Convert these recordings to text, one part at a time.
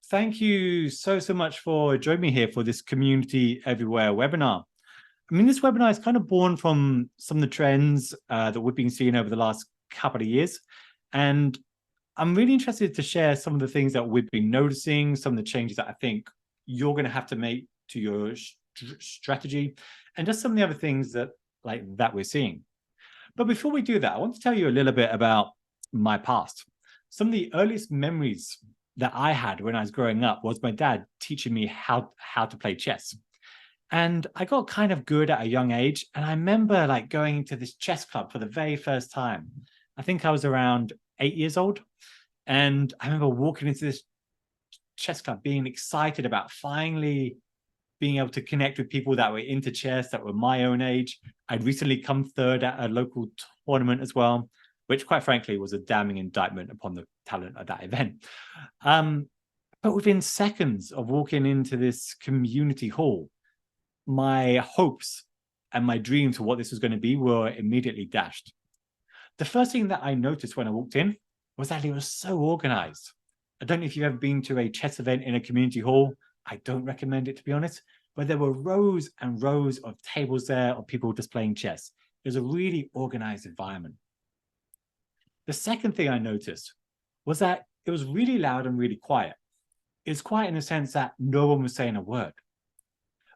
Thank you so much for joining me here for this Community Everywhere webinar. I mean, this webinar is kind of born from some of the trends that we've been seeing over the last couple of years. And I'm really interested to share some of the things that we've been noticing, some of the changes that I think you're going to have to make to your strategy, and just some of the other things that we're seeing. But before we do that, I want to tell you a little bit about my past. Some of the earliest memories that I had when I was growing up was my dad teaching me how to play chess. And I got kind of good at a young age. And I remember going to this chess club for the very first time. I think I was around 8 years old. And I remember walking into this chess club being excited about finally being able to connect with people that were into chess, that were my own age. I'd recently come third at a local tournament as well, which quite frankly was a damning indictment upon the talent of that event. But within seconds of walking into this community hall, my hopes and my dreams for what this was going to be were immediately dashed. The first thing that I noticed when I walked in was that it was so organized. I don't know if you've ever been to a chess event in a community hall. I don't recommend it, to be honest, but there were rows and rows of tables there of people just playing chess. It was a really organized environment. The second thing I noticed was that it was really loud and really quiet. It was quiet in the sense that no one was saying a word,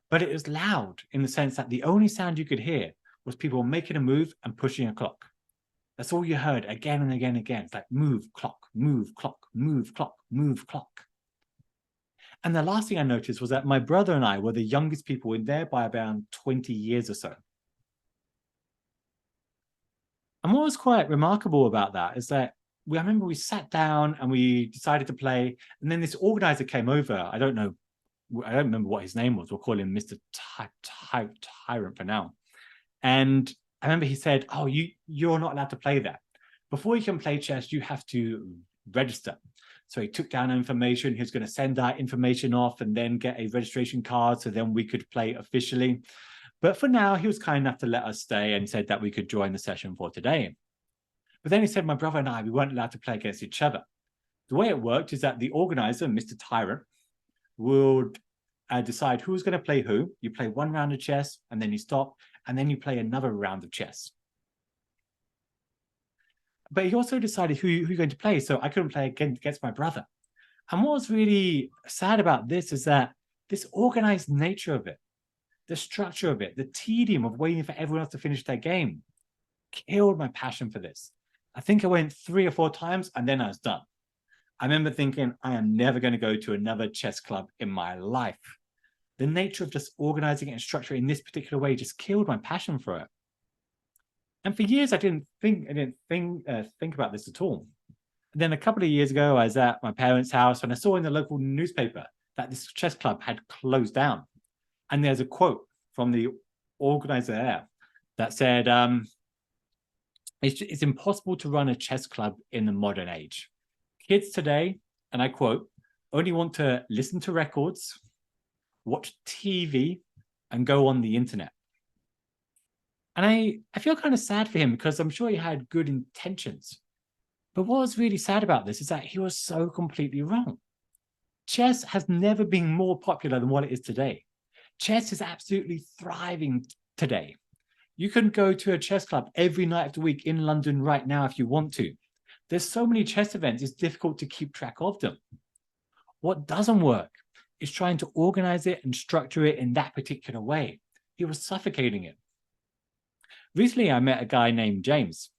but it was loud in the sense that the only sound you could hear was people making a move and pushing a clock. That's all you heard again and again and again. It's like move, clock, move, clock, move, clock, move, clock. And the last thing I noticed was that my brother and I were the youngest people in there by about 20 years or so. And what was quite remarkable about that is that I remember we sat down and we decided to play. And then this organizer came over. I don't remember what his name was. We'll call him Mr. Tyrant for now. And I remember he said, oh, you're not allowed to play that. Before you can play chess, you have to register. So he took down information. He was going to send that information off and then get a registration card so then we could play officially. But for now, he was kind enough to let us stay and said that we could join the session for today. But then he said my brother and I, we weren't allowed to play against each other. The way it worked is that the organizer, Mr. Tyrant, would decide who's going to play who. You play one round of chess and then you stop and then you play another round of chess. But he also decided who you're going to play. So I couldn't play against my brother. And what was really sad about this is that this organized nature of it, the structure of it, the tedium of waiting for everyone else to finish their game, killed my passion for this. I think I went 3 or 4 times and then I was done. I remember thinking, I am never going to go to another chess club in my life. The nature of just organizing it and structuring in this particular way just killed my passion for it. And for years, I didn't think about this at all. And then a couple of years ago, I was at my parents' house and I saw in the local newspaper that this chess club had closed down. And there's a quote from the organizer there that said, it's impossible to run a chess club in the modern age. Kids today, and I quote, only want to listen to records, watch TV, and go on the internet. And I feel kind of sad for him because I'm sure he had good intentions. But what was really sad about this is that he was so completely wrong. Chess has never been more popular than what it is today. Chess is absolutely thriving today. You can go to a chess club every night of the week in London right now if you want to. There's so many chess events, it's difficult to keep track of them. What doesn't work is trying to organize it and structure it in that particular way. He was suffocating it. Recently, I met a guy named James.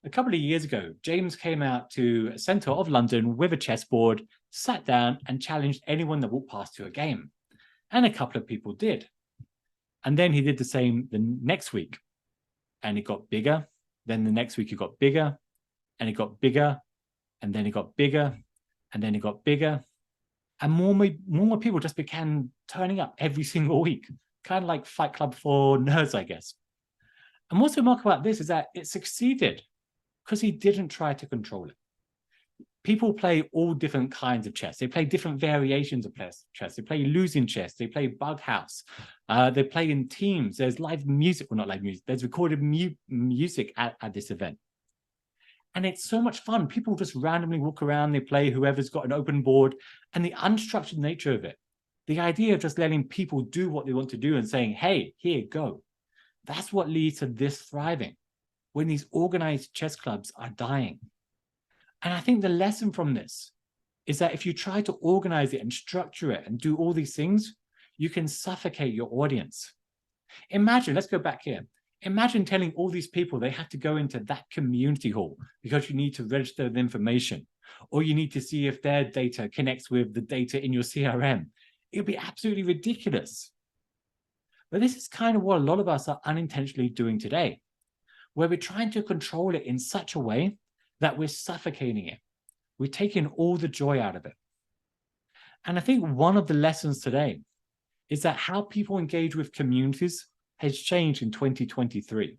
A couple of years ago, James came out to a centre of London with a chessboard, sat down and challenged anyone that walked past to a game. And a couple of people did. And then he did the same the next week. And it got bigger. Then the next week it got bigger. And it got bigger. And then it got bigger. And then it got bigger. And more people just began turning up every single week. Kind of like Fight Club for nerds, I guess. And what's remarkable about this is that it succeeded because he didn't try to control it. People play all different kinds of chess. They play different variations of chess. They play losing chess. They play bug house. They play in teams. There's live music, well, not live music. There's recorded music at this event. And it's so much fun. People just randomly walk around, they play whoever's got an open board, and the unstructured nature of it, the idea of just letting people do what they want to do and saying, hey, here, go. That's what leads to this thriving when these organized chess clubs are dying. And I think the lesson from this is that if you try to organize it and structure it and do all these things, you can suffocate your audience. Imagine, let's go back here. Imagine telling all these people they have to go into that community hall because you need to register the information, or you need to see if their data connects with the data in your CRM. It would be absolutely ridiculous. But this is kind of what a lot of us are unintentionally doing today, where we're trying to control it in such a way that we're suffocating it. We're taking all the joy out of it. And I think one of the lessons today is that how people engage with communities has changed in 2023.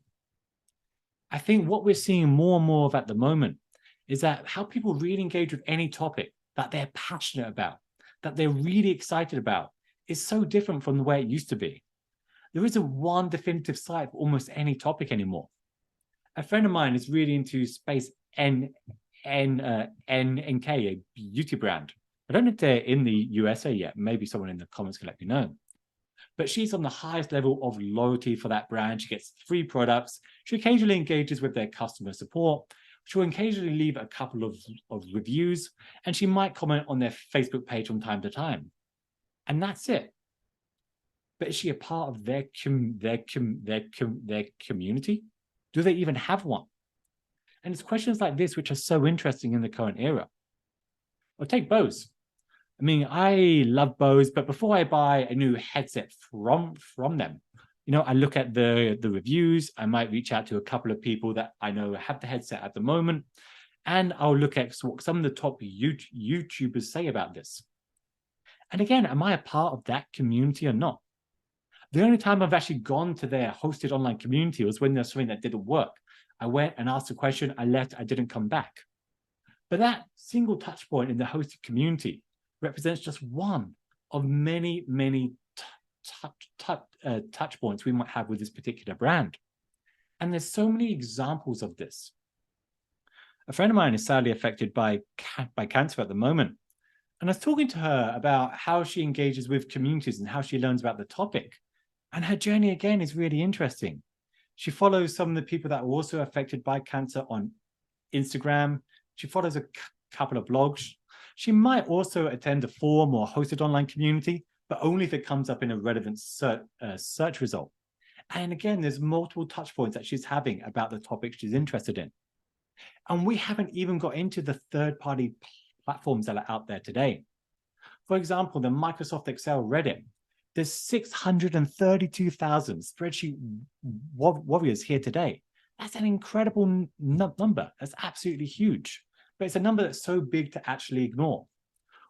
I think what we're seeing more and more of at the moment is that how people really engage with any topic that they're passionate about, that they're really excited about, is so different from the way it used to be. There isn't one definitive site for almost any topic anymore. A friend of mine is really into space NK, a beauty brand. I don't know if they're in the USA yet. Maybe someone in the comments can let me know. But she's on the highest level of loyalty for that brand. She gets free products. She occasionally engages with their customer support. She'll occasionally leave a couple of reviews, and she might comment on their Facebook page from time to time. And that's it. But is she a part of their community? Do they even have one? And it's questions like this which are so interesting in the current era. Or take Bose. I mean, I love Bose, but before I buy a new headset from them, I look at the reviews. I might reach out to a couple of people that I know have the headset at the moment, and I'll look at what some of the top YouTubers say about this. And again, am I a part of that community or not? The only time I've actually gone to their hosted online community was when there's something that didn't work. I went and asked a question, I left, I didn't come back. But that single touch point in the hosted community represents just one of many, many touch points we might have with this particular brand. And there's so many examples of this. A friend of mine is sadly affected by cancer at the moment. And I was talking to her about how she engages with communities and how she learns about the topic. And her journey, again, is really interesting. She follows some of the people that are also affected by cancer on Instagram. She follows a couple of blogs. She might also attend a forum or hosted online community, but only if it comes up in a relevant search result. And again, there's multiple touch points that she's having about the topic she's interested in. And we haven't even got into the third-party platforms that are out there today. For example, the Microsoft Excel Reddit. There's 632,000 spreadsheet warriors here today. That's an incredible number. That's absolutely huge. But it's a number that's so big to actually ignore.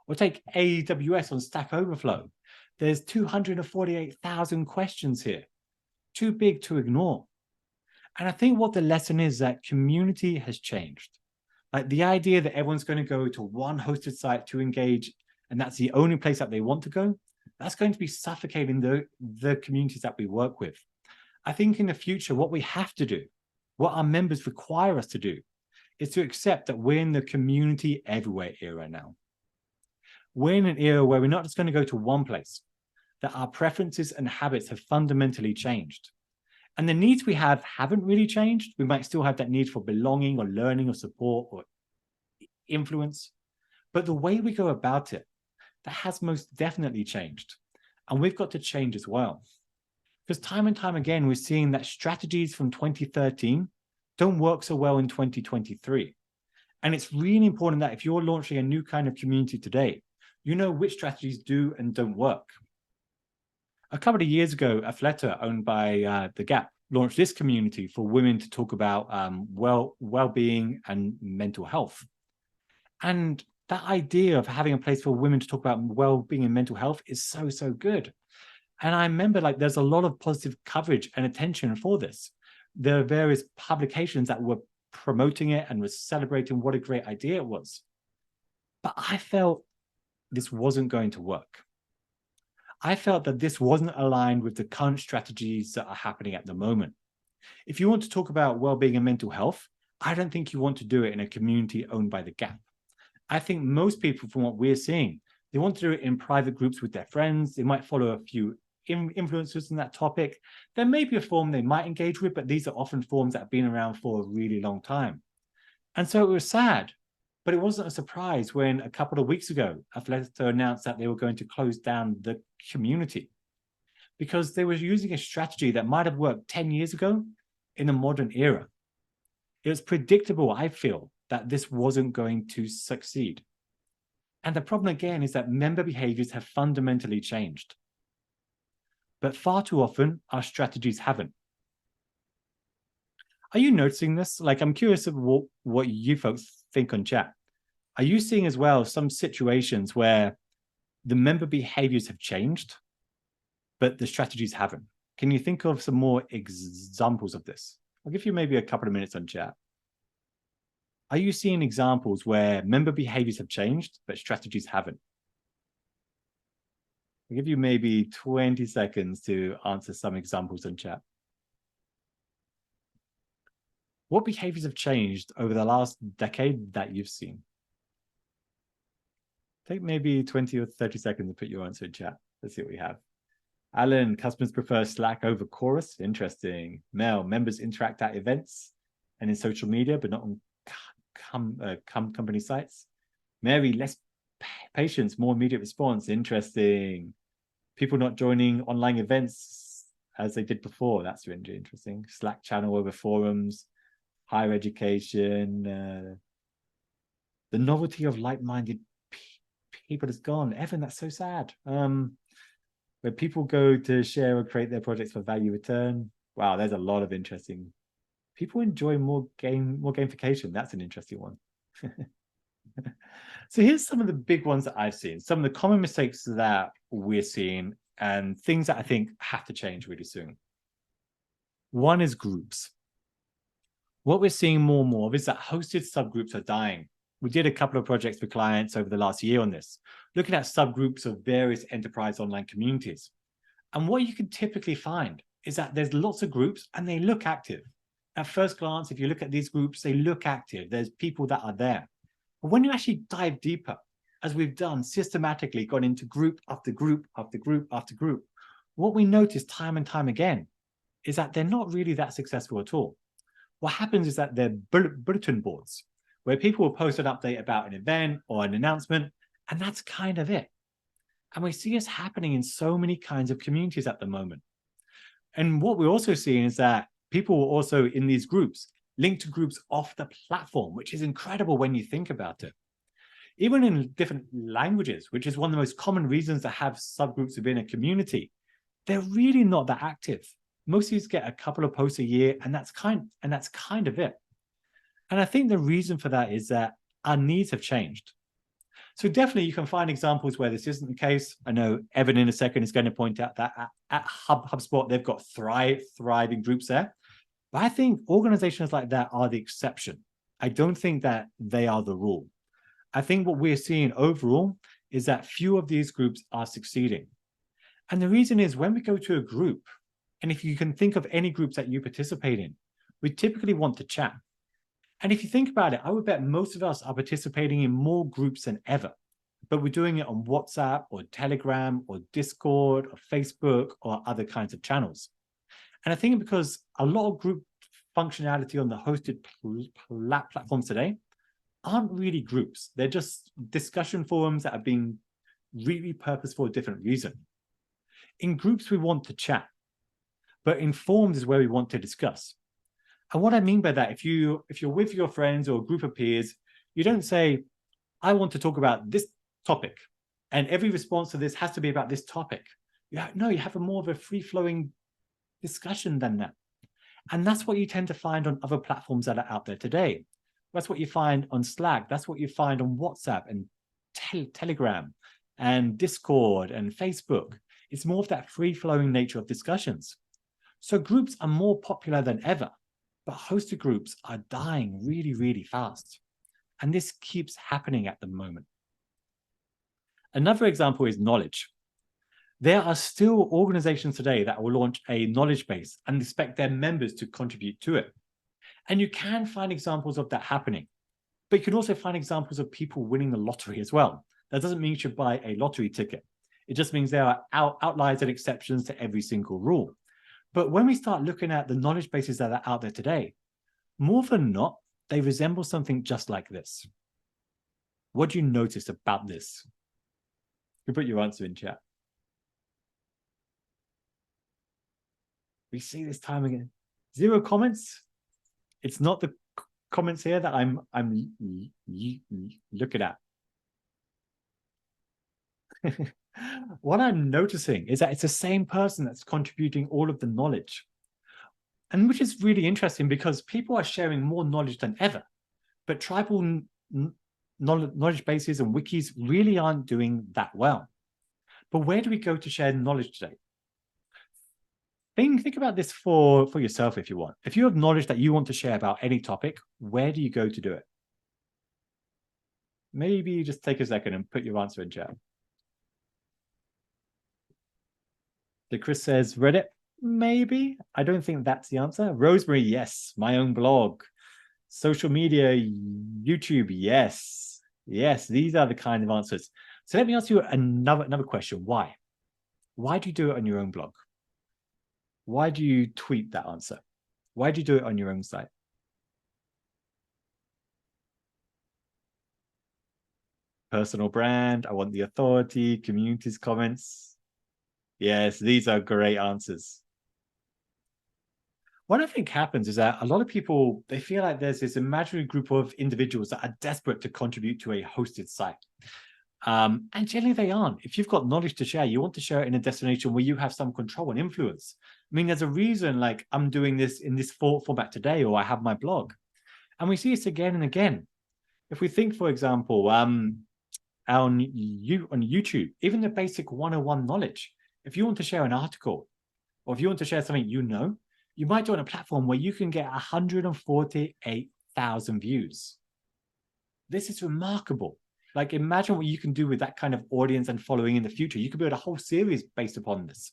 Or take AWS on Stack Overflow. There's 248,000 questions here. Too big to ignore. And I think what the lesson is that community has changed. Like the idea that everyone's going to go to one hosted site to engage, and that's the only place that they want to go, that's going to be suffocating the communities that we work with. I think in the future, what we have to do, what our members require us to do, is to accept that we're in the community everywhere era now. We're in an era where we're not just going to go to one place, that our preferences and habits have fundamentally changed. And the needs we have haven't really changed. We might still have that need for belonging or learning or support or influence. But the way we go about it, that has most definitely changed. And we've got to change as well. Because time and time again, we're seeing that strategies from 2013 don't work so well in 2023. And it's really important that if you're launching a new kind of community today, you know which strategies do and don't work. A couple of years ago, Athleta, owned by The Gap, launched this community for women to talk about well-being and mental health. And that idea of having a place for women to talk about well-being and mental health is so, so good. And I remember there's a lot of positive coverage and attention for this. There are various publications that were promoting it and were celebrating what a great idea it was. But I felt this wasn't going to work. I felt that this wasn't aligned with the current strategies that are happening at the moment. If you want to talk about well-being and mental health, I don't think you want to do it in a community owned by the Gap. I think most people, from what we're seeing, they want to do it in private groups with their friends. They might follow a few influencers in that topic. There may be a forum they might engage with, but these are often forums that have been around for a really long time. And so it was sad, but it wasn't a surprise when a couple of weeks ago, Athleto announced that they were going to close down the community because they were using a strategy that might have worked 10 years ago in the modern era. It was predictable, I feel, that this wasn't going to succeed. And the problem again is that member behaviors have fundamentally changed. But far too often, our strategies haven't. Are you noticing this? Like, I'm curious of what you folks think on chat. Are you seeing as well some situations where the member behaviors have changed, but the strategies haven't? Can you think of some more examples of this? I'll give you maybe a couple of minutes on chat. Are you seeing examples where member behaviors have changed, but strategies haven't? I'll give you maybe 20 seconds to answer some examples on chat. What behaviors have changed over the last decade that you've seen? Take maybe 20 or 30 seconds to put your answer in chat. Let's see what we have. Alan, customers prefer Slack over Chorus. Interesting. Mel, members interact at events and in social media, but not on company sites. Mary, less patience, more immediate response. Interesting. People not joining online events as they did before. That's really interesting. Slack channel over forums. Higher education. The novelty of like-minded people is gone. Evan, that's so sad. Where people go to share or create their projects for value return. Wow, there's a lot of interesting. People enjoy more gamification. That's an interesting one. So here's some of the big ones that I've seen. Some of the common mistakes that we're seeing and things that I think have to change really soon. One is groups. What we're seeing more and more of is that hosted subgroups are dying. We did a couple of projects for clients over the last year on this, looking at subgroups of various enterprise online communities. And what you can typically find is that there's lots of groups and they look active. At first glance, if you look at these groups, they look active. There's people that are there. But when you actually dive deeper, as we've done systematically, gone into group after group after group after group, what we notice time and time again is that they're not really that successful at all. What happens is that they're bulletin boards where people will post an update about an event or an announcement, and that's kind of it. And we see this happening in so many kinds of communities at the moment. And what we're also seeing is that people will also in these groups link to groups off the platform, which is incredible when you think about it. Even in different languages, which is one of the most common reasons to have subgroups within a community, they're really not that active. Most of these get a couple of posts a year, and that's kind of it. And I think the reason for that is that our needs have changed. So definitely you can find examples where this isn't the case. I know Evan in a second is going to point out that at HubSpot, they've got thriving groups there. But I think organizations like that are the exception. I don't think that they are the rule. I think what we're seeing overall is that few of these groups are succeeding. And the reason is when we go to a group, and if you can think of any groups that you participate in, we typically want to chat. And if you think about it, I would bet most of us are participating in more groups than ever, but we're doing it on WhatsApp or Telegram or Discord or Facebook or other kinds of channels. And I think because a lot of group functionality on the hosted platforms today aren't really groups. They're just discussion forums that are being really purposed for a different reason. In groups, we want to chat, but in forums is where we want to discuss. And what I mean by that, if you're with your friends or a group of peers, you don't say, I want to talk about this topic, and every response to this has to be about this topic. No, you have a more of a free-flowing discussion than that. And that's what you tend to find on other platforms that are out there today. That's what you find on Slack. That's what you find on WhatsApp and Telegram and Discord and Facebook. It's more of that free-flowing nature of discussions. So groups are more popular than ever, but hosted groups are dying really, really fast. And this keeps happening at the moment. Another example is knowledge. There are still organizations today that will launch a knowledge base and expect their members to contribute to it. And you can find examples of that happening. But you can also find examples of people winning the lottery as well. That doesn't mean you should buy a lottery ticket. It just means there are outliers and exceptions to every single rule. But when we start looking at the knowledge bases that are out there today, more than not, they resemble something just like this. What do you notice about this? You put your answer in chat. We see this time again. 0 comments. It's not the comments here that I'm looking at. What I'm noticing is that it's the same person that's contributing all of the knowledge. And which is really interesting because people are sharing more knowledge than ever. But tribal knowledge bases and wikis really aren't doing that well. But where do we go to share knowledge today? Think about this for yourself if you want. If you have knowledge that you want to share about any topic, where do you go to do it? Maybe you just take a second and put your answer in chat. So Chris says, Reddit, maybe. I don't think that's the answer. Rosemary, yes. My own blog. Social media, YouTube, yes. Yes, these are the kind of answers. So let me ask you another question. Why? Why do you do it on your own blog? Why do you tweet that answer? Why do you do it on your own site? Personal brand, I want the authority, communities, comments. Yes, these are great answers. What I think happens is that a lot of people, they feel like there's this imaginary group of individuals that are desperate to contribute to a hosted site. And generally they aren't. If you've got knowledge to share, you want to share it in a destination where you have some control and influence. I mean, there's a reason like I'm doing this in this format today, or I have my blog. And we see this again and again. If we think, for example, on YouTube, even the basic 101 knowledge, if you want to share an article, or if you want to share something you know, you might join a platform where you can get 148,000 views. This is remarkable. Like, imagine what you can do with that kind of audience and following in the future. You could build a whole series based upon this.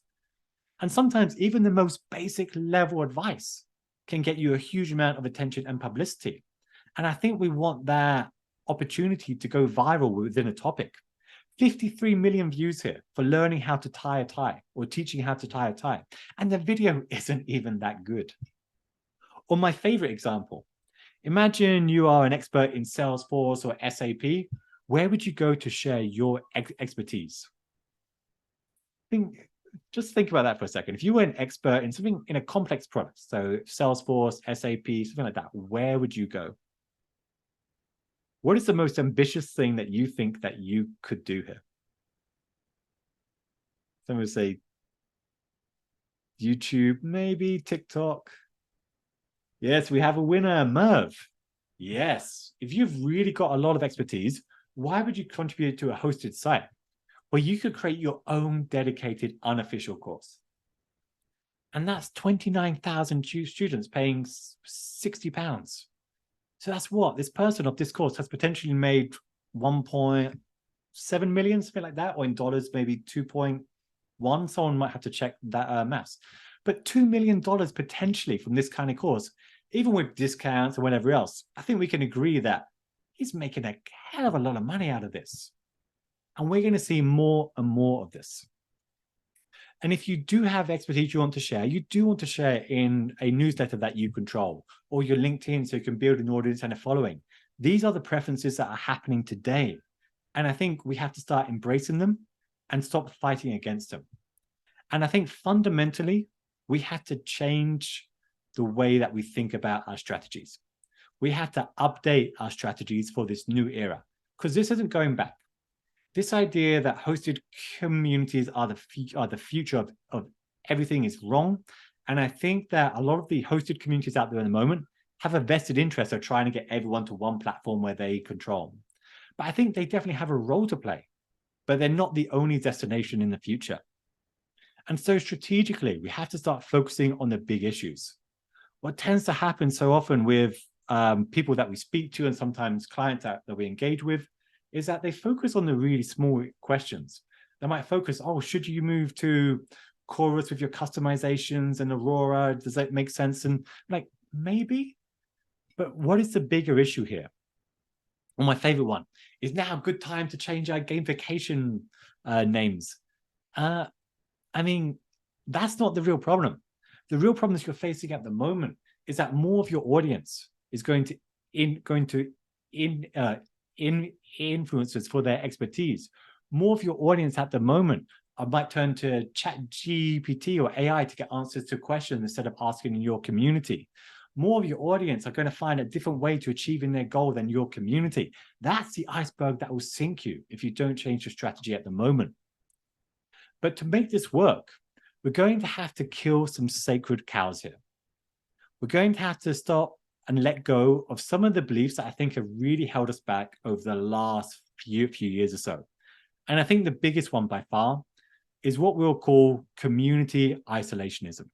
And sometimes even the most basic level advice can get you a huge amount of attention and publicity. And I think we want that opportunity to go viral within a topic. 53 million views here for learning how to tie a tie or teaching how to tie a tie. And the video isn't even that good. Or my favorite example, imagine you are an expert in Salesforce or SAP. Where would you go to share your expertise? Just think about that for a second. If you were an expert in something in a complex product, so Salesforce, SAP, something like that, where would you go? What is the most ambitious thing that you think that you could do here? Some would say YouTube, maybe TikTok. Yes, we have a winner, Merv. Yes, if you've really got a lot of expertise, why would you contribute to a hosted site where you could create your own dedicated unofficial course? And that's 29,000 students paying £60. So that's what this person of this course has potentially made 1.7 million, something like that, or in dollars, maybe 2.1. Someone might have to check that maths. But $2 million potentially from this kind of course, even with discounts and whatever else. I think we can agree that he's making a hell of a lot of money out of this. And we're going to see more and more of this. And if you do have expertise you want to share, you do want to share in a newsletter that you control, or your LinkedIn so you can build an audience and a following. These are the preferences that are happening today. And I think we have to start embracing them and stop fighting against them. And I think fundamentally, we have to change the way that we think about our strategies. We have to update our strategies for this new era, because this isn't going back. This idea that hosted communities are the future of everything is wrong. And I think that a lot of the hosted communities out there at the moment have a vested interest of trying to get everyone to one platform where they control. But I think they definitely have a role to play, but they're not the only destination in the future. And so strategically, we have to start focusing on the big issues. What tends to happen so often with people that we speak to and sometimes clients that we engage with is that they focus on the really small questions. They might focus, oh, should you move to Chorus with your customizations and Aurora? Does that make sense? And like, maybe, But what is the bigger issue here? Well, my favorite one is now a good time to change our gamification names. I mean, that's not the real problem. The real problem that you're facing at the moment is that more of your audience is going to influencers for their expertise. More of your audience at the moment might turn to ChatGPT or AI to get answers to questions instead of asking in your community. More of your audience are going to find a different way to achieving their goal than your community. That's the iceberg that will sink you if you don't change your strategy at the moment. But to make this work, we're going to have to kill some sacred cows here. We're going to have to stop and let go of some of the beliefs that I think have really held us back over the last few years or so. And I think the biggest one by far is what we'll call community isolationism.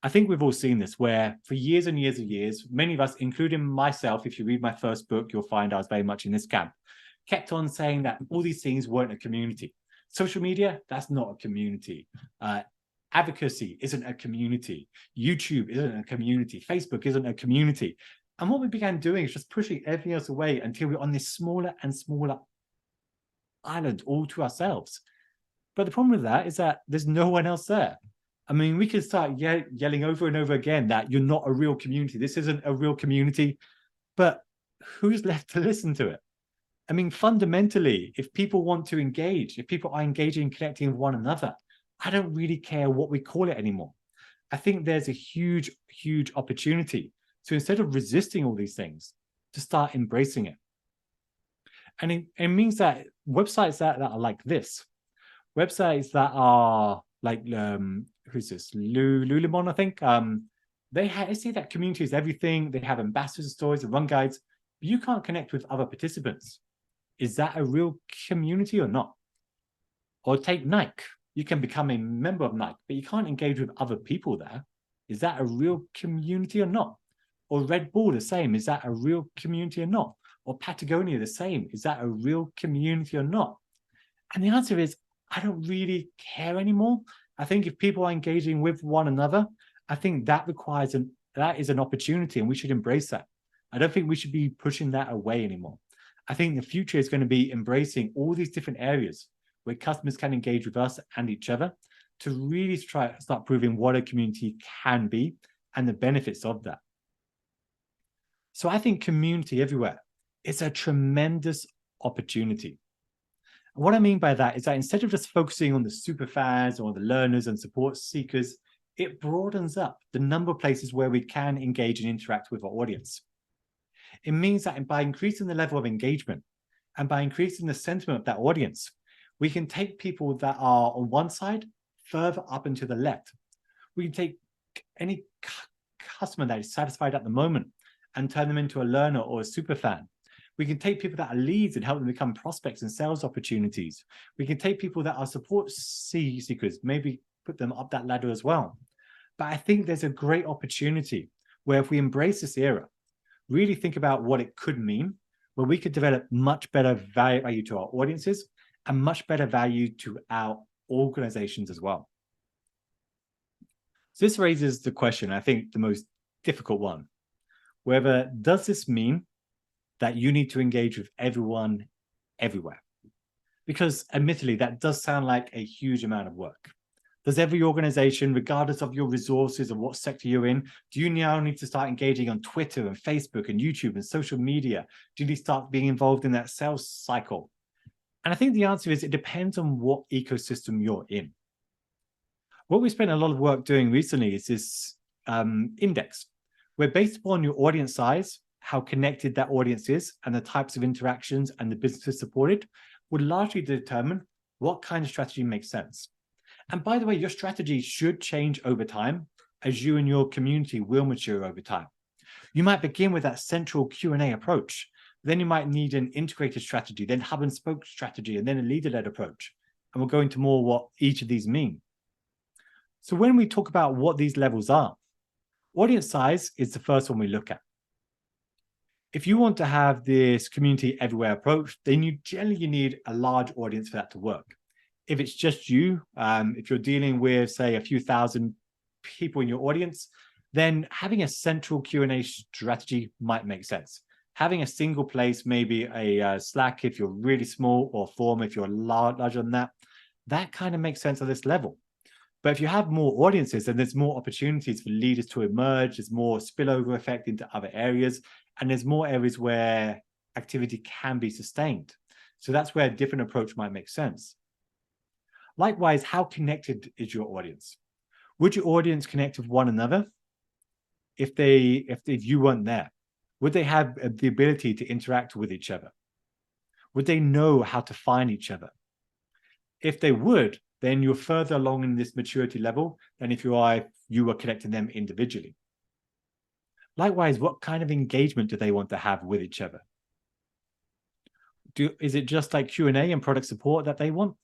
I think we've all seen this, where for years and years and years, many of us, including myself, if you read my first book, you'll find I was very much in this camp, kept on saying that all these things weren't a community. Social media, that's not a community. Advocacy isn't a community. YouTube isn't a community. Facebook isn't a community. And what we began doing is just pushing everything else away until we're on this smaller and smaller island all to ourselves. But the problem with that is that there's no one else there. I mean, we can start yelling over and over again that you're not a real community. This isn't a real community, but who's left to listen to it? I mean, fundamentally, if people want to engage, if people are engaging and connecting with one another, I don't really care what we call it anymore. I think there's a huge, huge opportunity to, instead of resisting all these things, to start embracing it. And it means that websites that are like this, websites that are like, who's this? Lululemon, I think. They see that community is everything. They have ambassadors, stories, and run guides. But you can't connect with other participants. Is that a real community or not? Or take Nike. You can become a member of Nike, but you can't engage with other people there. Is that a real community or not? Or Red Bull, the same. Is that a real community or not? Or Patagonia, the same. Is that a real community or not? And the answer is, I don't really care anymore. I think if people are engaging with one another, I think that is an opportunity, and we should embrace that. I don't think we should be pushing that away anymore. I think the future is going to be embracing all these different areas where customers can engage with us and each other to really start proving what a community can be and the benefits of that. So I think community everywhere is a tremendous opportunity. And what I mean by that is that instead of just focusing on the super fans or the learners and support seekers, it broadens up the number of places where we can engage and interact with our audience. It means that by increasing the level of engagement and by increasing the sentiment of that audience, we can take people that are on one side further up and to the left. We can take any customer that is satisfied at the moment and turn them into a learner or a super fan. We can take people that are leads and help them become prospects and sales opportunities. We can take people that are support seekers, maybe put them up that ladder as well. But I think there's a great opportunity where if we embrace this era, really think about what it could mean, where we could develop much better value to our audiences and much better value to our organizations as well. So this raises the question, I think the most difficult one, whether does this mean that you need to engage with everyone everywhere? Because admittedly, that does sound like a huge amount of work. Does every organization, regardless of your resources or what sector you're in, do you now need to start engaging on Twitter and Facebook and YouTube and social media? Do you need to start being involved in that sales cycle? And I think the answer is it depends on what ecosystem you're in. What we spent a lot of work doing recently is this index, where based upon your audience size, how connected that audience is, and the types of interactions and the businesses supported, would largely determine what kind of strategy makes sense. And by the way, your strategy should change over time as you and your community will mature over time. You might begin with that central Q&A approach. Then you might need an integrated strategy, then hub and spoke strategy, and then a leader-led approach. And we'll go into more what each of these mean. So when we talk about what these levels are, audience size is the first one we look at. If you want to have this community everywhere approach, then you generally need a large audience for that to work. If it's just you, if you're dealing with, say, a few thousand people in your audience, then having a central Q&A strategy might make sense. Having a single place, maybe a Slack if you're really small, or Forum if you're larger than that, that kind of makes sense at this level. But if you have more audiences, then there's more opportunities for leaders to emerge, there's more spillover effect into other areas, and there's more areas where activity can be sustained. So that's where a different approach might make sense. Likewise, how connected is your audience? Would your audience connect with one another if you weren't there? Would they have the ability to interact with each other? Would they know how to find each other? If they would, then you're further along in this maturity level than if you were connecting them individually. Likewise, what kind of engagement do they want to have with each other? Is it just like Q&A and product support that they want?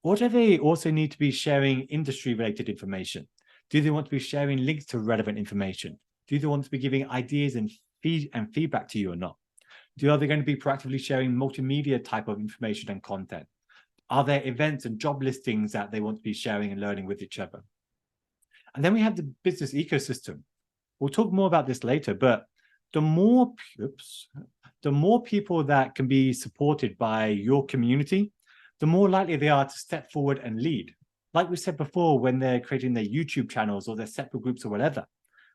Or do they also need to be sharing industry-related information? Do they want to be sharing links to relevant information? Do they want to be giving ideas and feedback to you or not? Are they going to be proactively sharing multimedia type of information and content? Are there events and job listings that they want to be sharing and learning with each other? And then we have the business ecosystem. We'll talk more about this later, but the more people that can be supported by your community, the more likely they are to step forward and lead. Like we said before, when they're creating their YouTube channels or their separate groups or whatever,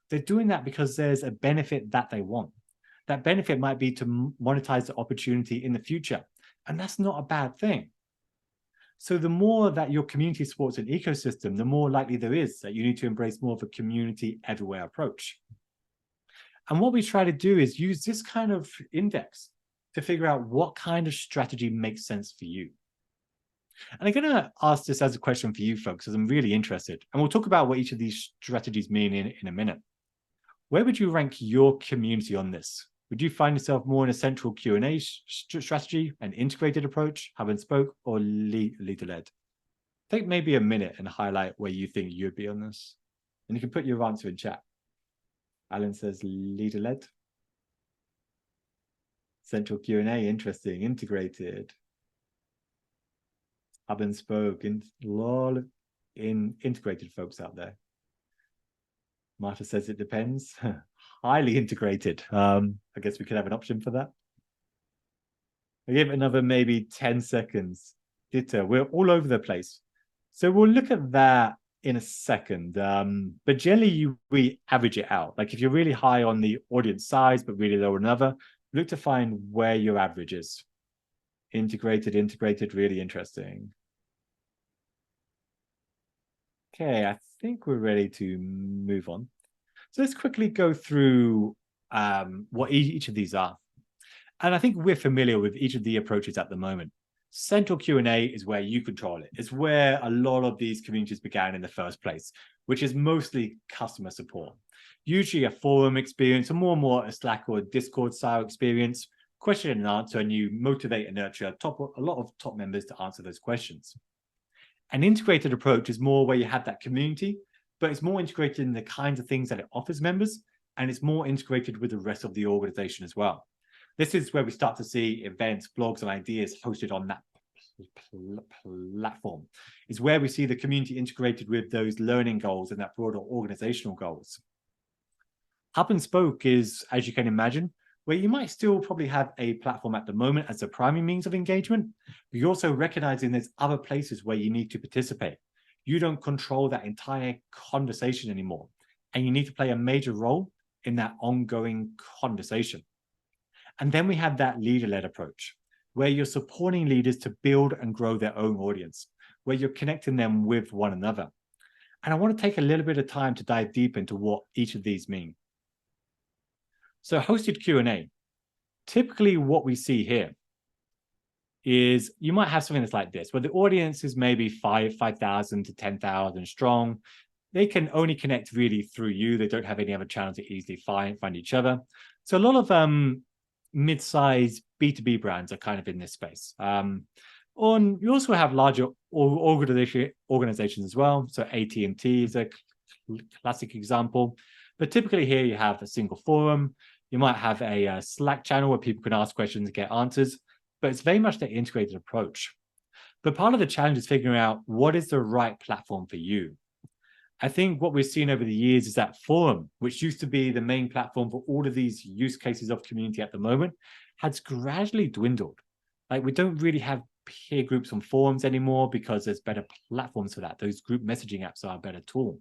they're doing that because there's a benefit that they want. That benefit might be to monetize the opportunity in the future, and that's not a bad thing. So the more that your community supports an ecosystem, the more likely there is that you need to embrace more of a community everywhere approach. And what we try to do is use this kind of index to figure out what kind of strategy makes sense for you. And I'm going to ask this as a question for you folks, as I'm really interested. And we'll talk about what each of these strategies mean in a minute. Where would you rank your community on this? Would you find yourself more in a central Q&A strategy, an integrated approach, hub and spoke, or leader-led? Take maybe a minute and highlight where you think you'd be on this. And you can put your answer in chat. Alan says leader-led. Central Q&A, interesting. Integrated. Hub and spoke. A lot of integrated folks out there. Marta says it depends. Highly integrated. I guess we could have an option for that. I give it another maybe 10 seconds. Ditto. We're all over the place. So we'll look at that in a second. But generally, we average it out. Like if you're really high on the audience size, but really low on another, look to find where your average is. Integrated, really interesting. Okay, I think we're ready to move on. So let's quickly go through what each of these are. And I think we're familiar with each of the approaches at the moment. Central Q&A is where you control it. It's where a lot of these communities began in the first place, which is mostly customer support. Usually a forum experience, or more a Slack or a Discord style experience, question and answer, and you motivate and nurture a lot of top members to answer those questions. An integrated approach is more where you have that community, but it's more integrated in the kinds of things that it offers members, and it's more integrated with the rest of the organization as well. This is where we start to see events, blogs, and ideas hosted on that platform. It's where we see the community integrated with those learning goals and that broader organizational goals. Hub and spoke is, as you can imagine, where you might still probably have a platform at the moment as a primary means of engagement, but you're also recognizing there's other places where you need to participate. You don't control that entire conversation anymore, and you need to play a major role in that ongoing conversation. And then we have that leader-led approach, where you're supporting leaders to build and grow their own audience, where you're connecting them with one another. And I want to take a little bit of time to dive deep into what each of these mean. So hosted Q&A, typically what we see here is you might have something that's like this, where the audience is maybe 5,000 to 10,000 strong. They can only connect really through you. They don't have any other channel to easily find each other. So a lot of mid-sized B2B brands are kind of in this space. And you also have larger organizations as well. So AT&T is a classic example. But typically here you have a single forum. You might have a Slack channel where people can ask questions and get answers. But it's very much the integrated approach. But part of the challenge is figuring out what is the right platform for you. I think what we've seen over the years is that forum, which used to be the main platform for all of these use cases of community at the moment, has gradually dwindled. Like, we don't really have peer groups on forums anymore because there's better platforms for that. Those group messaging apps are a better tool.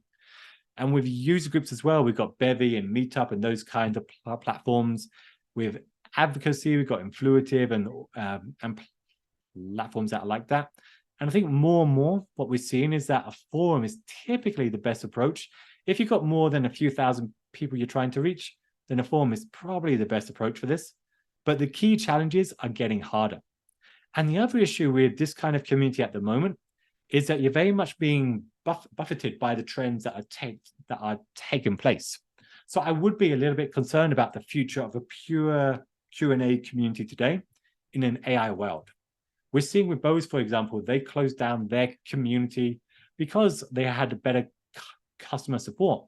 And with user groups as well, we've got Bevy and Meetup and those kinds of platforms. With advocacy, we've got Influitive and platforms that are like that. And I think more and more what we're seeing is that a forum is typically the best approach. If you've got more than a few thousand people you're trying to reach, then a forum is probably the best approach for this. But the key challenges are getting harder. And the other issue with this kind of community at the moment is that you're very much being buffeted by the trends that are taking place. So I would be a little bit concerned about the future of a pure Q&A community today in an AI world. We're seeing with Bose, for example, they closed down their community because they had better customer support.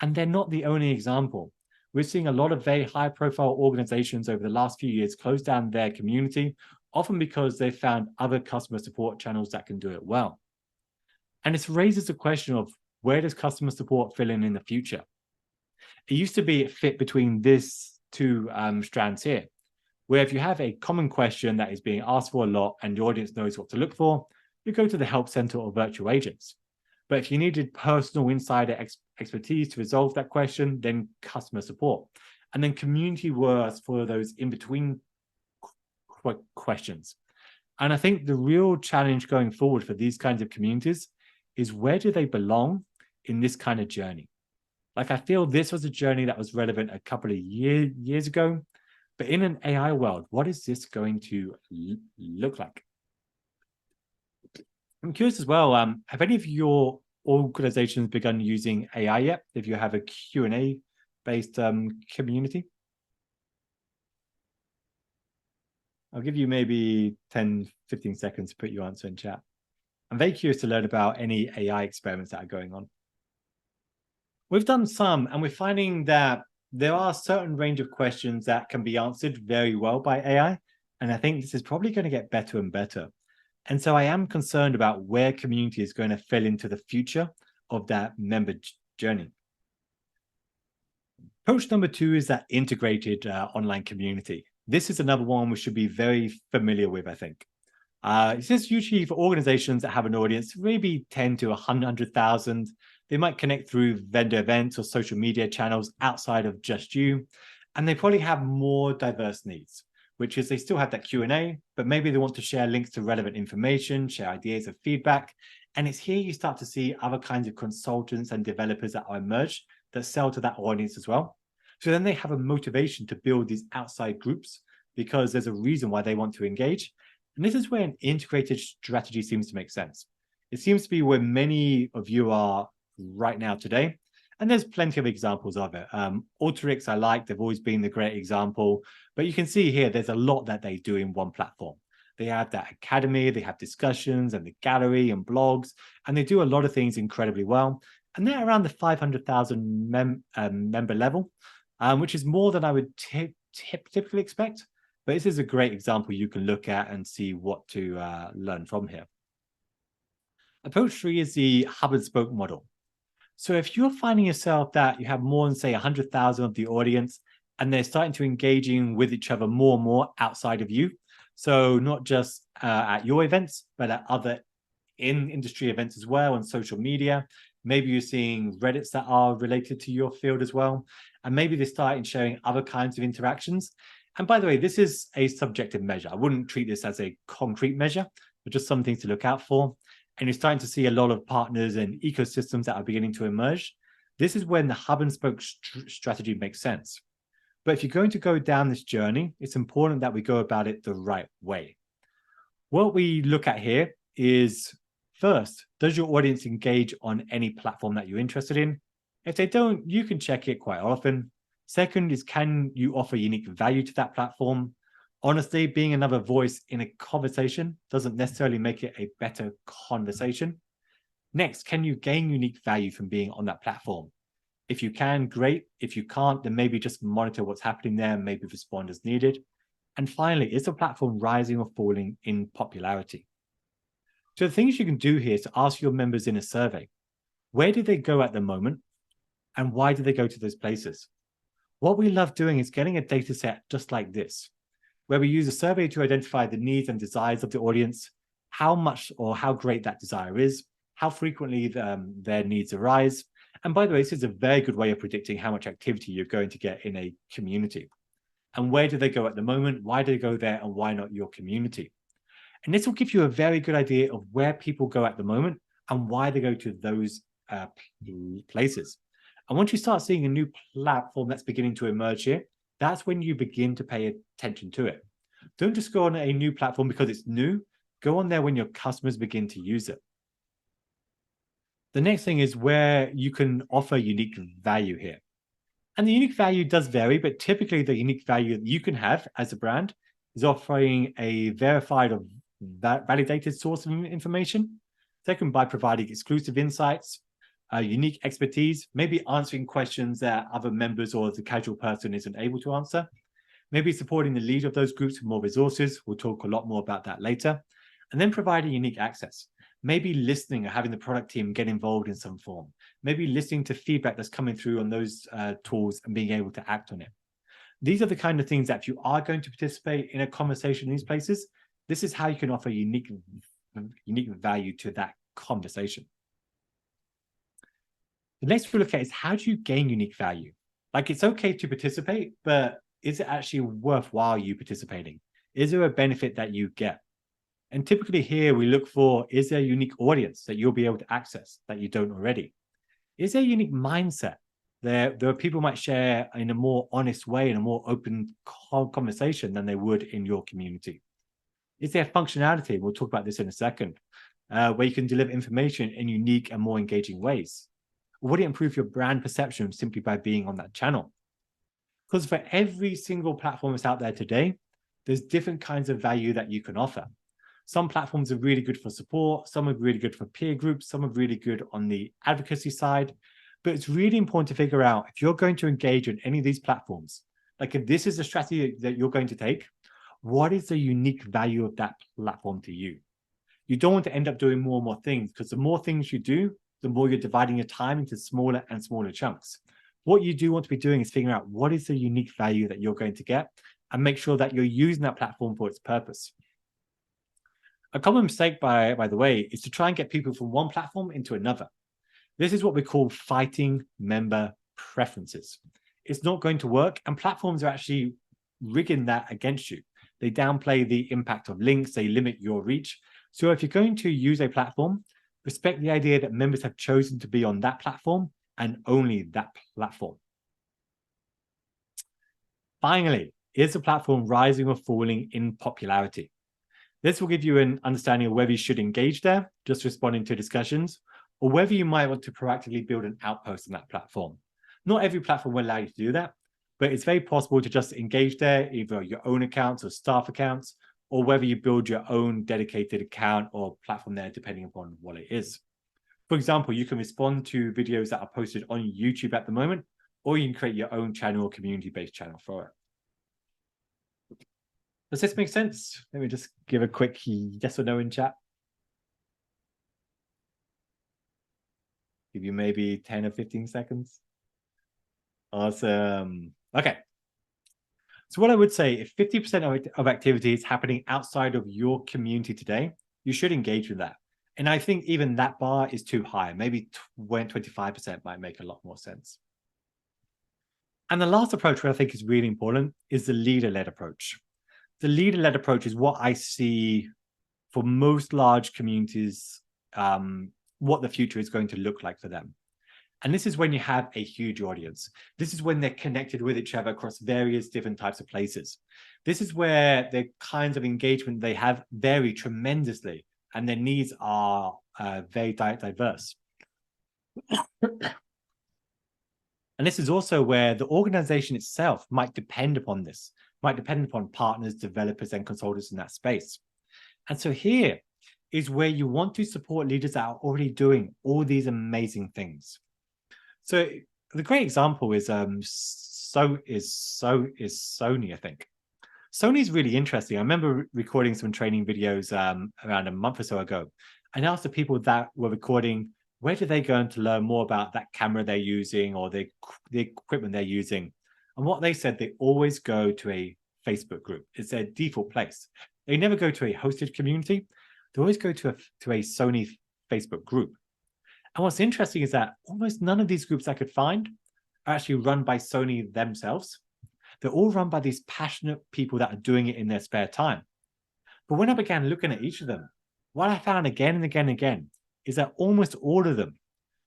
And they're not the only example. We're seeing a lot of very high-profile organizations over the last few years close down their community, often because they found other customer support channels that can do it well. And this raises the question of, where does customer support fill in the future? It used to be a fit between these two strands here, where if you have a common question that is being asked for a lot and the audience knows what to look for, you go to the help center or virtual agents. But if you needed personal insider expertise to resolve that question, then customer support. And then community was for those in-between questions. And I think the real challenge going forward for these kinds of communities is, where do they belong in this kind of journey? Like, I feel this was a journey that was relevant a couple of years ago, but in an AI world, what is this going to look like? I'm curious as well, have any of your organizations begun using AI yet, if you have a Q&A based community? I'll give you maybe 10, 15 seconds to put your answer in chat. I'm very curious to learn about any AI experiments that are going on. We've done some, and we're finding that there are a certain range of questions that can be answered very well by AI. And I think this is probably going to get better and better. And so I am concerned about where community is going to fill into the future of that member journey. Approach number 2 is that integrated online community. This is another one we should be very familiar with, I think. This is usually for organizations that have an audience, maybe 10 to 100,000. They might connect through vendor events or social media channels outside of just you. And they probably have more diverse needs, which is they still have that Q&A, but maybe they want to share links to relevant information, share ideas of feedback. And it's here you start to see other kinds of consultants and developers that are emerged that sell to that audience as well. So then they have a motivation to build these outside groups because there's a reason why they want to engage. And this is where an integrated strategy seems to make sense. It seems to be where many of you are right now today. And there's plenty of examples of it. Alteryx, I like, they've always been the great example. But you can see here, there's a lot that they do in one platform. They have that academy, they have discussions and the gallery and blogs, and they do a lot of things incredibly well. And they're around the 500,000 member level, which is more than I would typically expect. But this is a great example you can look at and see what to learn from here. Approach 3 is the hub and spoke model. So if you're finding yourself that you have more than, say, 100,000 of the audience, and they're starting to engaging with each other more and more outside of you, so not just at your events, but at other industry events as well, on social media, maybe you're seeing Reddits that are related to your field as well, and maybe they start sharing other kinds of interactions. And by the way, this is a subjective measure. I wouldn't treat this as a concrete measure, but just some things to look out for. And you're starting to see a lot of partners and ecosystems that are beginning to emerge. This is when the hub and spoke strategy makes sense. But if you're going to go down this journey, it's important that we go about it the right way. What we look at here is, first, does your audience engage on any platform that you're interested in? If they don't, you can check it quite often. Second is, can you offer unique value to that platform? Honestly, being another voice in a conversation doesn't necessarily make it a better conversation. Next, can you gain unique value from being on that platform? If you can, great. If you can't, then maybe just monitor what's happening there, maybe respond as needed. And finally, is the platform rising or falling in popularity? So the things you can do here is to ask your members in a survey, Where do they go at the moment? And why do they go to those places? What we love doing is getting a data set just like this, where we use a survey to identify the needs and desires of the audience, how much or how great that desire is, how frequently their needs arise. And by the way, this is a very good way of predicting how much activity you're going to get in a community. And where do they go at the moment? Why do they go there, and why not your community? And this will give you a very good idea of where people go at the moment and why they go to those places. And once you start seeing a new platform that's beginning to emerge here, that's when you begin to pay attention to it. Don't just go on a new platform because it's new. Go on there when your customers begin to use it. The next thing is where you can offer unique value here. And the unique value does vary, but typically the unique value that you can have as a brand is offering a verified or validated source of information. Second, by providing exclusive insights, unique expertise, maybe answering questions that other members or the casual person isn't able to answer. Maybe supporting the lead of those groups with more resources. We'll talk a lot more about that later. And then providing unique access. Maybe listening or having the product team get involved in some form. Maybe listening to feedback that's coming through on those tools and being able to act on it. These are the kind of things that if you are going to participate in a conversation in these places, this is how you can offer unique value to that conversation. The next we look at is how do you gain unique value? Like, it's okay to participate, but is it actually worthwhile you participating? Is there a benefit that you get? And typically here we look for, is there a unique audience that you'll be able to access that you don't already? Is there a unique mindset? There are people who might share in a more honest way, in a more open conversation than they would in your community. Is there functionality? We'll talk about this in a second, where you can deliver information in unique and more engaging ways. Would it improve your brand perception simply by being on that channel? Because for every single platform that's out there today, there's different kinds of value that you can offer. Some platforms are really good for support, some are really good for peer groups, some are really good on the advocacy side. But it's really important to figure out if you're going to engage in any of these platforms, like if this is a strategy that you're going to take, what is the unique value of that platform to you? You don't want to end up doing more and more things, because the more things you do, the more you're dividing your time into smaller and smaller chunks. What you do want to be doing is figuring out what is the unique value that you're going to get and make sure that you're using that platform for its purpose. A common mistake, by the way, is to try and get people from one platform into another. This is what we call fighting member preferences. It's not going to work, and platforms are actually rigging that against you. They downplay the impact of links, they limit your reach. So if you're going to use a platform, respect the idea that members have chosen to be on that platform and only that platform. Finally, is the platform rising or falling in popularity? This will give you an understanding of whether you should engage there, just responding to discussions, or whether you might want to proactively build an outpost on that platform. Not every platform will allow you to do that, but it's very possible to just engage there, either your own accounts or staff accounts, or whether you build your own dedicated account or platform there, depending upon what it is. For example, you can respond to videos that are posted on YouTube at the moment, or you can create your own channel or community-based channel for it. Does this make sense? Let me just give a quick yes or no in chat. Give you maybe 10 or 15 seconds. Awesome. Okay. So what I would say, if 50% of activity is happening outside of your community today, you should engage with that. And I think even that bar is too high. Maybe 25% might make a lot more sense. And the last approach, which I think is really important, is the leader-led approach. The leader-led approach is what I see for most large communities, what the future is going to look like for them. And this is when you have a huge audience. This is when they're connected with each other across various different types of places. This is where the kinds of engagement they have vary tremendously, and their needs are very diverse. And this is also where the organization itself might depend upon this, might depend upon partners, developers, and consultants in that space. And so here is where you want to support leaders that are already doing all these amazing things. So the great example is Sony, I think. Sony is really interesting. I remember recording some training videos around a month or so ago, and asked the people that were recording, where do they go to learn more about that camera they're using or the equipment they're using? And what they said, they always go to a Facebook group. It's their default place. They never go to a hosted community. They always go to a Sony Facebook group. And what's interesting is that almost none of these groups I could find are actually run by Sony themselves. They're all run by these passionate people that are doing it in their spare time. But when I began looking at each of them, what I found again and again and again is that almost all of them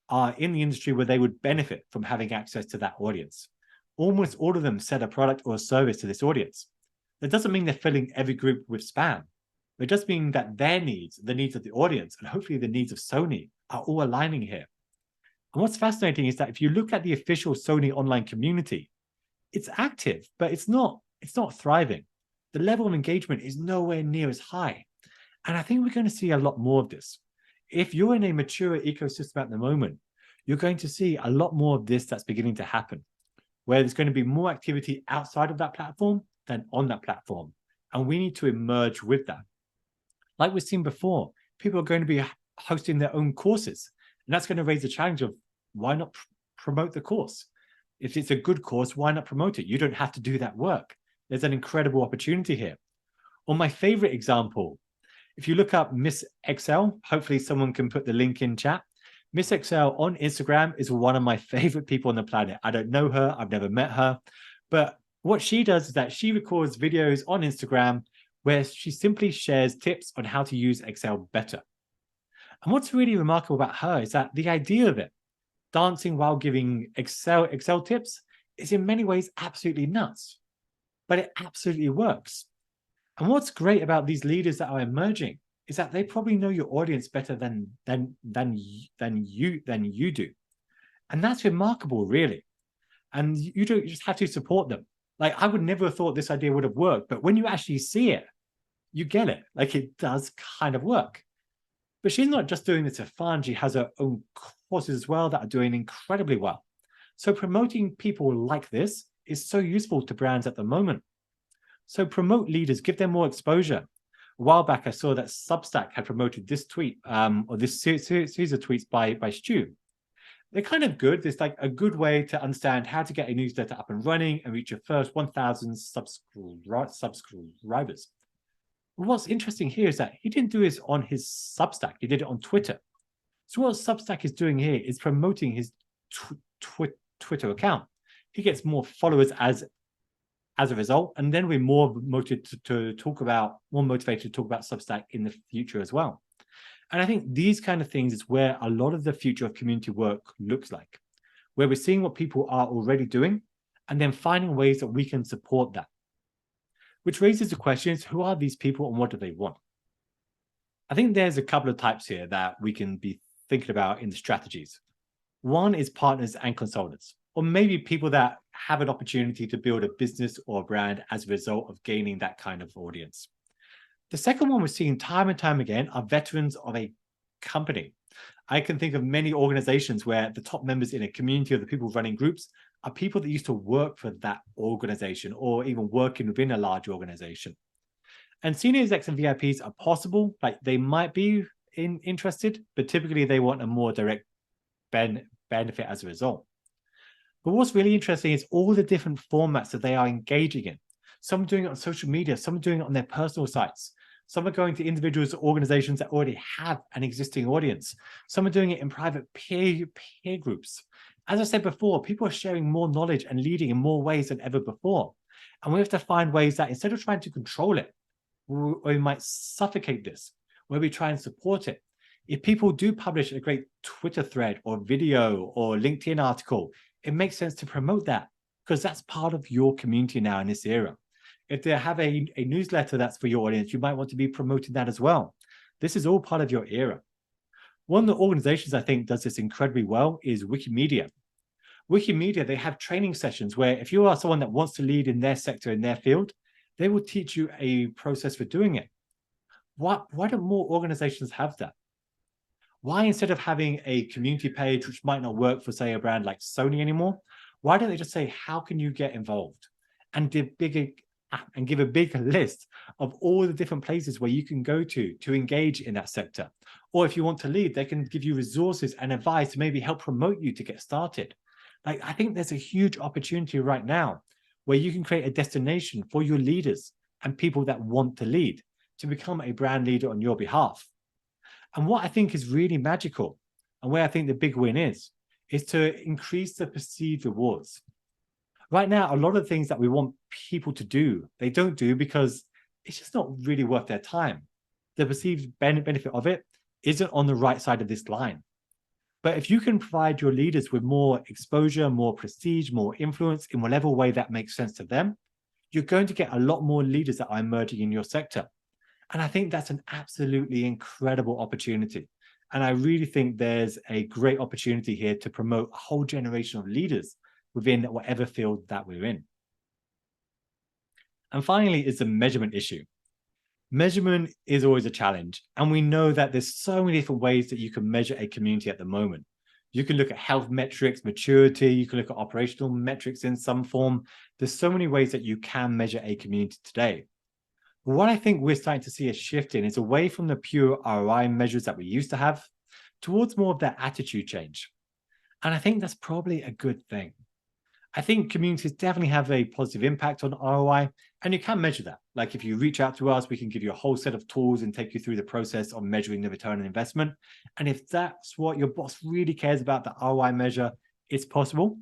are in the industry where they would benefit from having access to that audience. Almost all of them sell a product or a service to this audience. That doesn't mean they're filling every group with spam. It does mean that their needs, the needs of the audience, and hopefully the needs of Sony are all aligning here. And what's fascinating is that if you look at the official Sony online community, it's active, but it's not thriving. The level of engagement is nowhere near as high. And I think we're going to see a lot more of this. If you're in a mature ecosystem at the moment, you're going to see a lot more of this that's beginning to happen, where there's going to be more activity outside of that platform than on that platform. And we need to emerge with that. Like we've seen before, people are going to be hosting their own courses. And that's going to raise the challenge of why not promote the course? If it's a good course, why not promote it? You don't have to do that work. There's an incredible opportunity here. Or my favorite example, if you look up Miss Excel, hopefully someone can put the link in chat. Miss Excel on Instagram is one of my favorite people on the planet. I don't know her, I've never met her, but what she does is that she records videos on Instagram where she simply shares tips on how to use Excel better. And what's really remarkable about her is that the idea of it, dancing while giving Excel tips, is in many ways absolutely nuts, but it absolutely works. And what's great about these leaders that are emerging is that they probably know your audience better than you do. And that's remarkable, really. And you just have to support them. Like, I would never have thought this idea would have worked, but when you actually see it, you get it. Like, it does kind of work. But she's not just doing this for fun. She has her own courses as well that are doing incredibly well. So promoting people like this is so useful to brands at the moment. So promote leaders, give them more exposure. A while back, I saw that Substack had promoted this tweet or this series of tweets by Stu. They're kind of good. It's like a good way to understand how to get a newsletter up and running and reach your first 1,000 subscribers. What's interesting here is that he didn't do this on his Substack. He did it on Twitter. So what Substack is doing here is promoting his Twitter account. He gets more followers as a result, and then we're more motivated to talk about Substack in the future as well. And I think these kind of things is where a lot of the future of community work looks like, where we're seeing what people are already doing and then finding ways that we can support that. Which raises the questions, who are these people and what do they want? I think there's a couple of types here that we can be thinking about in the strategies. One is partners and consultants, or maybe people that have an opportunity to build a business or a brand as a result of gaining that kind of audience. The second one we're seeing time and time again are veterans of a company. I can think of many organizations where the top members in a community of the people running groups are people that used to work for that organization or even working within a large organization. And senior execs and VIPs are possible, like they might be interested, but typically they want a more direct benefit as a result. But what's really interesting is all the different formats that they are engaging in. Some are doing it on social media, some are doing it on their personal sites. Some are going to individuals or organizations that already have an existing audience. Some are doing it in private peer groups. As I said before, people are sharing more knowledge and leading in more ways than ever before. And we have to find ways that instead of trying to control it, we might suffocate this, where we try and support it. If people do publish a great Twitter thread or video or LinkedIn article, it makes sense to promote that because that's part of your community now in this era. If they have a newsletter that's for your audience, you might want to be promoting that as well. This is all part of your era. One of the organizations I think does this incredibly well is Wikimedia. Wikimedia, they have training sessions where if you are someone that wants to lead in their sector, in their field, they will teach you a process for doing it. Why don't more organizations have that? Why, instead of having a community page, which might not work for, say, a brand like Sony anymore, why don't they just say, how can you get involved? And give a big list of all the different places where you can go to engage in that sector. Or if you want to lead, they can give you resources and advice to maybe help promote you to get started. Like, I think there's a huge opportunity right now where you can create a destination for your leaders and people that want to lead to become a brand leader on your behalf. And what I think is really magical, and where I think the big win is to increase the perceived rewards. Right now, a lot of the things that we want people to do, they don't do because it's just not really worth their time. The perceived benefit of it isn't on the right side of this line. But if you can provide your leaders with more exposure, more prestige, more influence in whatever way that makes sense to them, you're going to get a lot more leaders that are emerging in your sector. And I think that's an absolutely incredible opportunity. And I really think there's a great opportunity here to promote a whole generation of leaders within whatever field that we're in. And finally, is the measurement issue. Measurement is always a challenge. And we know that there's so many different ways that you can measure a community at the moment. You can look at health metrics, maturity, you can look at operational metrics in some form. There's so many ways that you can measure a community today. But what I think we're starting to see a shift in is away from the pure ROI measures that we used to have towards more of that attitude change. And I think that's probably a good thing. I think communities definitely have a positive impact on ROI, and you can measure that. Like if you reach out to us, we can give you a whole set of tools and take you through the process of measuring the return on investment. And if that's what your boss really cares about, the ROI measure, it's possible.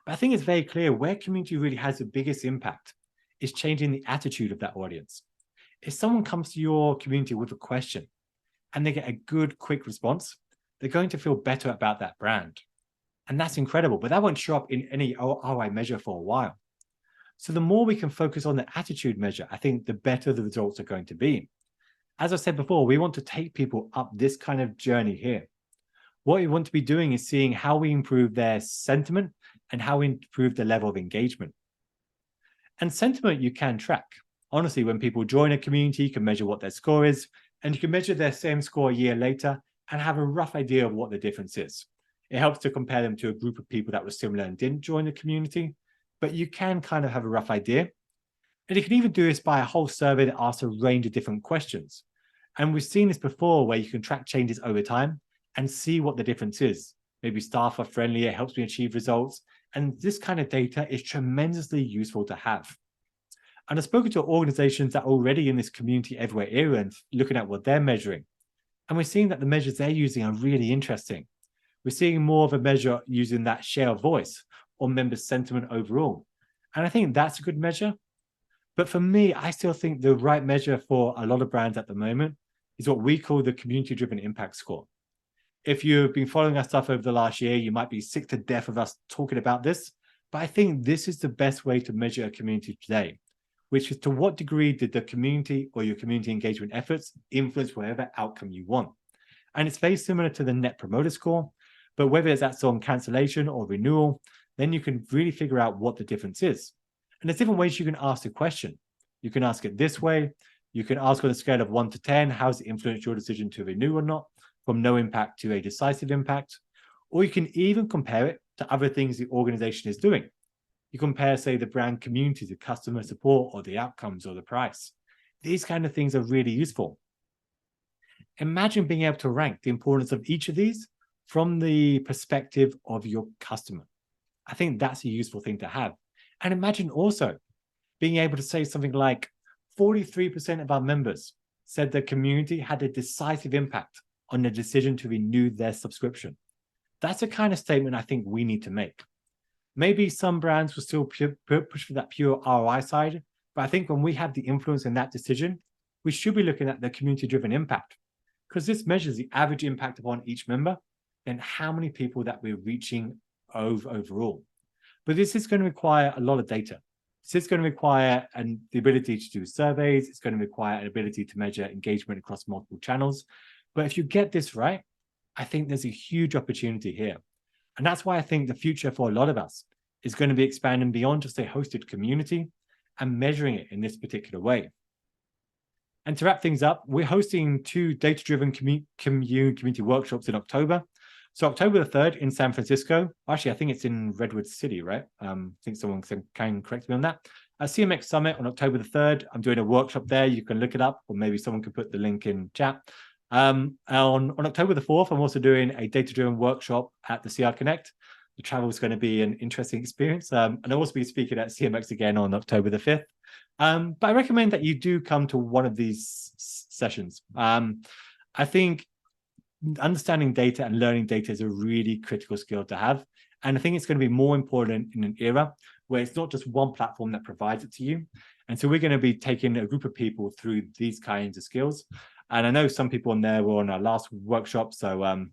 But I think it's very clear where community really has the biggest impact is changing the attitude of that audience. If someone comes to your community with a question and they get a good, quick response, they're going to feel better about that brand. And that's incredible, but that won't show up in any ROI measure for a while. So the more we can focus on the attitude measure, I think the better the results are going to be. As I said before, we want to take people up this kind of journey here. What we want to be doing is seeing how we improve their sentiment and how we improve the level of engagement. And sentiment you can track. Honestly, when people join a community, you can measure what their score is, and you can measure their same score a year later and have a rough idea of what the difference is. It helps to compare them to a group of people that were similar and didn't join the community, but you can kind of have a rough idea. And you can even do this by a whole survey that asks a range of different questions. And we've seen this before where you can track changes over time and see what the difference is. Maybe staff are friendlier, it helps me achieve results. And this kind of data is tremendously useful to have. And I've spoken to organizations that are already in this community everywhere era and looking at what they're measuring. And we're seeing that the measures they're using are really interesting. We're seeing more of a measure using that share of voice or member sentiment overall. And I think that's a good measure. But for me, I still think the right measure for a lot of brands at the moment is what we call the community-driven impact score. If you've been following our stuff over the last year, you might be sick to death of us talking about this. But I think this is the best way to measure a community today, which is to what degree did the community or your community engagement efforts influence whatever outcome you want. And it's very similar to the Net Promoter Score. But whether that's on cancellation or renewal, then you can really figure out what the difference is. And there's different ways you can ask the question. You can ask it this way. You can ask on a scale of 1 to 10, how has it influenced your decision to renew or not, from no impact to a decisive impact. Or you can even compare it to other things the organization is doing. You compare, say, the brand community, the customer support, or the outcomes, or the price. These kind of things are really useful. Imagine being able to rank the importance of each of these from the perspective of your customer. I think that's a useful thing to have. And imagine also being able to say something like 43% of our members said the community had a decisive impact on the decision to renew their subscription. That's the kind of statement I think we need to make. Maybe some brands will still push for that pure ROI side, but I think when we have the influence in that decision, we should be looking at the community-driven impact, because this measures the average impact upon each member and how many people that we're reaching overall. But this is going to require a lot of data. This is going to require the ability to do surveys. It's going to require an ability to measure engagement across multiple channels. But if you get this right, I think there's a huge opportunity here. And that's why I think the future for a lot of us is going to be expanding beyond just a hosted community and measuring it in this particular way. And to wrap things up, we're hosting 2 data-driven community workshops in October. So October the 3rd in San Francisco. Actually, I think it's in Redwood City, right? I think someone can correct me on that. CMX Summit on October the 3rd. I'm doing a workshop there. You can look it up, or maybe someone can put the link in chat. On October the 4th, I'm also doing a data-driven workshop at the CR Connect. The travel is going to be an interesting experience. And I'll also be speaking at CMX again on October the 5th. But I recommend that you do come to one of these sessions. I think understanding data and learning data is a really critical skill to have. And I think it's going to be more important in an era where it's not just one platform that provides it to you. And so we're going to be taking a group of people through these kinds of skills. And I know some people on there were on our last workshop. So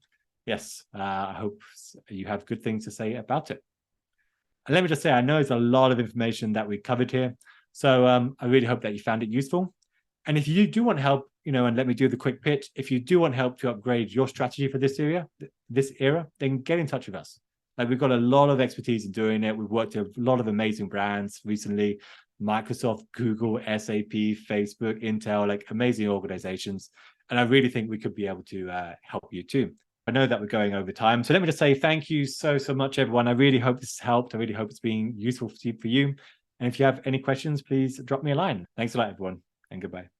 yes, I hope you have good things to say about it. And let me just say, I know there's a lot of information that we covered here. So I really hope that you found it useful. And if you do want help, and let me do the quick pitch. If you do want help to upgrade your strategy for this era, then get in touch with us. Like, we've got a lot of expertise in doing it. We've worked with a lot of amazing brands recently: Microsoft, Google, SAP, Facebook, Intel, like amazing organizations. And I really think we could be able to help you too. I know that we're going over time. So let me just say thank you so much, everyone. I really hope this helped. I really hope it's been useful for you. And if you have any questions, please drop me a line. Thanks a lot, everyone, and goodbye.